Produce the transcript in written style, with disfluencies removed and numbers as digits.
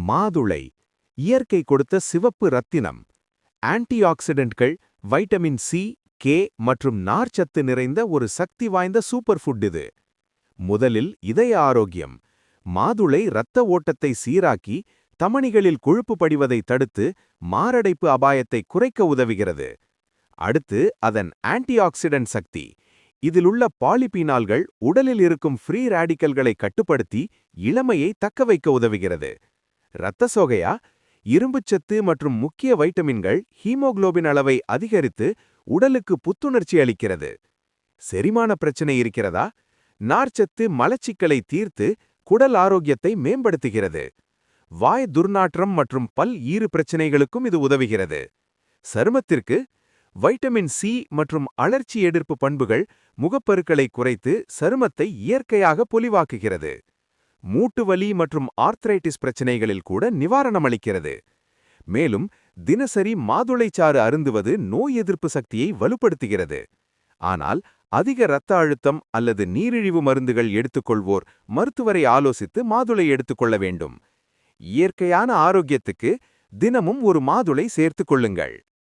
மாதுளை இயற்கை கொடுத்த சிவப்பு ரத்தினம். ஆன்டிஆக்சிடென்ட்கள், வைட்டமின் சி, கே மற்றும் நார்ச்சத்து நிறைந்த ஒரு சக்தி வாய்ந்த சூப்பர் ஃபுட் இது. முதலில் இதய ஆரோக்கியம். மாதுளை இரத்த ஓட்டத்தை சீராக்கி தமனிகளில் கொழுப்பு படிவதை தடுத்து மாரடைப்பு அபாயத்தை குறைக்க உதவுகிறது. அடுத்து அதன் ஆன்டிஆக்சிடென்ட் சக்தி. இதிலுள்ள பாலிபீனால்கள் உடலில் இருக்கும் ஃப்ரீ ரேடிக்கல்களை கட்டுப்படுத்தி இளமையை தக்கவைக்க உதவுகிறது. இரத்த சோகையா? இரும்புச்சத்து மற்றும் முக்கிய வைட்டமின்கள் ஹீமோகுளோபின் அளவை அதிகரித்து உடலுக்கு புத்துணர்ச்சி அளிக்கிறது. செரிமான பிரச்சனை இருக்கிறதா? நார்ச்சத்து மலச்சிக்கலை தீர்த்து குடல் ஆரோக்கியத்தை மேம்படுத்துகிறது. வாய் துர்நாற்றம் மற்றும் பல் ஈறு பிரச்சனைகளுக்கும் இது உதவுகிறது. சருமத்திற்கு வைட்டமின் சி மற்றும் அழற்சி எதிர்ப்பு பண்புகள் முகப்பருக்களை குறைத்து சருமத்தை இயற்கையாக பொலிவாக்குகிறது. மூட்டு வலி மற்றும் ஆர்த்ரைட்டிஸ் பிரச்சனைகளில் கூட நிவாரணம் அளிக்கிறது. மேலும் தினசரி மாதுளைச்சாறு அருந்துவது நோய் எதிர்ப்பு சக்தியை வலுப்படுத்துகிறது. ஆனால் அதிக இரத்த அழுத்தம் அல்லது நீரிழிவு மருந்துகள் எடுத்துக்கொள்வோர் மருத்துவரை ஆலோசித்து மாதுளை எடுத்துக்கொள்ள வேண்டும். இயற்கையான ஆரோக்கியத்துக்கு தினமும் ஒரு மாதுளை சேர்த்துக் கொள்ளுங்கள்.